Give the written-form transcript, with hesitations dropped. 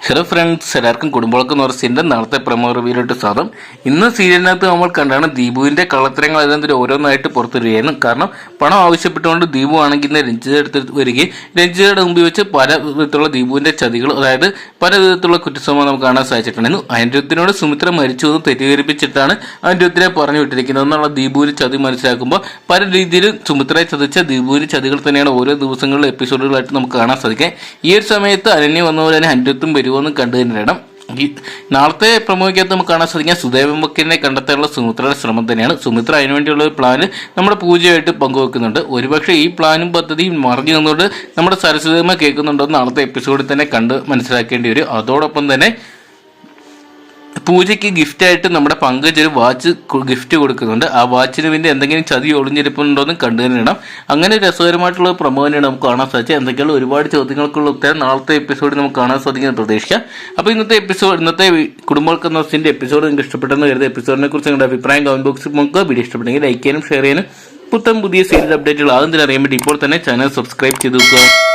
Hello friends, എല്ലാവർക്കും കുടുംബങ്ങൾക്ക് നോർസിന്റെ നാളത്തെ പ്രമോ റിവ്യൂലോട്ട് സ്വാഗതം. ഇന്ന് സീരിയലിനകത്ത് നമ്മൾ കണ്ടാണ് ദീപുവിന്റെ കള്ളത്തരങ്ങൾ ഏതെങ്കിലും ഓരോന്നായിട്ട് പുറത്തുവരികയാണ്. കാരണം പണം ആവശ്യപ്പെട്ടുകൊണ്ട് ദീപു ആണെങ്കിൽ ഇന്ന് രഞ്ജിത എടുത്ത് വരികയും രഞ്ജിതയുടെ മുമ്പിൽ വെച്ച് പല വിധത്തിലുള്ള ദീപുവിന്റെ ചതികൾ, അതായത് പല വിധത്തിലുള്ള കുറ്റസമ്മതം നമുക്ക് കാണാൻ സാധിച്ചിട്ടുണ്ടായിരുന്നു. അനിരുദ്ധിനോട് സുമിത്ര മരിച്ചു എന്ന് തെറ്റിദ്ധരിപ്പിച്ചിട്ടാണ് അനിരുദ്ധിനെ പറഞ്ഞു വിട്ടിരിക്കുന്നത് എന്നുള്ള ദീപുവിന് ചതി മനസ്സിലാക്കുമ്പോൾ പല രീതിയിലും സുമിത്രയെ ചതിച്ച ദീപുവിന് ചതികൾ തന്നെയാണ് ഓരോ ദിവസങ്ങളിലെ എപ്പിസോഡുകളായിട്ട് നമുക്ക് കാണാൻ സാധിക്കുക. ഈ ഒരു സമയത്ത് അനന്യ വന്ന പോലെ തന്നെ അനിരുദ്ധും വരുമെന്ന് കണ്ടു തന്നെയാണ്. ഈ നാളത്തെ പ്രമോയ്ക്കകത്ത് നമുക്ക് കാണാൻ സാധിക്കുക സുദേവമുഖിനെ കണ്ടെത്താനുള്ള സുമിത്രയുടെ ശ്രമം തന്നെയാണ്. സുമിത്ര അതിനുവേണ്ടിയുള്ള ഒരു പ്ലാന് നമ്മുടെ പൂജയായിട്ട് പങ്കുവെക്കുന്നുണ്ട്. ഒരുപക്ഷെ ഈ പ്ലാനും പദ്ധതിയും മറിഞ്ഞു നിന്നുകൊണ്ട് നമ്മുടെ സരസ്വതിയമ്മ കേൾക്കുന്നുണ്ടോ എന്ന് നാളത്തെ എപ്പിസോഡിൽ തന്നെ കണ്ട് മനസ്സിലാക്കേണ്ടി വരും. അതോടൊപ്പം തന്നെ പൂജയ്ക്ക് ഗിഫ്റ്റായിട്ട് നമ്മുടെ പങ്കജ് ഒരു വാച്ച് ഗിഫ്റ്റ് കൊടുക്കുന്നുണ്ട്. ആ വാച്ചിന് വേണ്ടി എന്തെങ്കിലും ചതി ഒളിഞ്ഞിരിപ്പുണ്ടോയെന്ന് കണ്ടു തന്നെയാണ്. അങ്ങനെ രസകരമായിട്ടുള്ള പ്രമോ തന്നെയാണ് നമുക്ക് കാണാൻ സാധിച്ചത്. എന്തൊക്കെയുള്ള ഒരുപാട് ചോദ്യങ്ങൾക്കുള്ള ഉത്തരം നാളത്തെ എപ്പിസോഡിൽ നമുക്ക് കാണാൻ സാധിക്കുന്നത് പ്രതീക്ഷിക്കാം. അപ്പോൾ ഇന്നത്തെ കുടുംബങ്ങൾക്ക് എപ്പിസോഡ് നിങ്ങൾക്ക് ഇഷ്ടപ്പെട്ടെന്ന് കരുതുന്ന എപ്പിസോഡിനെ കുറിച്ച് നിങ്ങളുടെ അഭിപ്രായം കമന്റ് ബോക്സിൽ നമുക്ക് വീഡിയോ ഇഷ്ടപ്പെട്ടെങ്കിൽ ലൈക്ക് ചെയ്യാനും ഷെയർ ചെയ്യാനും പുതിയ സീരിയൽ അപ്ഡേറ്റുകൾ ആദ്യം തന്നെ അറിയാൻ വേണ്ടി ഇപ്പോൾ തന്നെ ചാനൽ സബ്സ്ക്രൈബ് ചെയ്ത് നോക്കുക.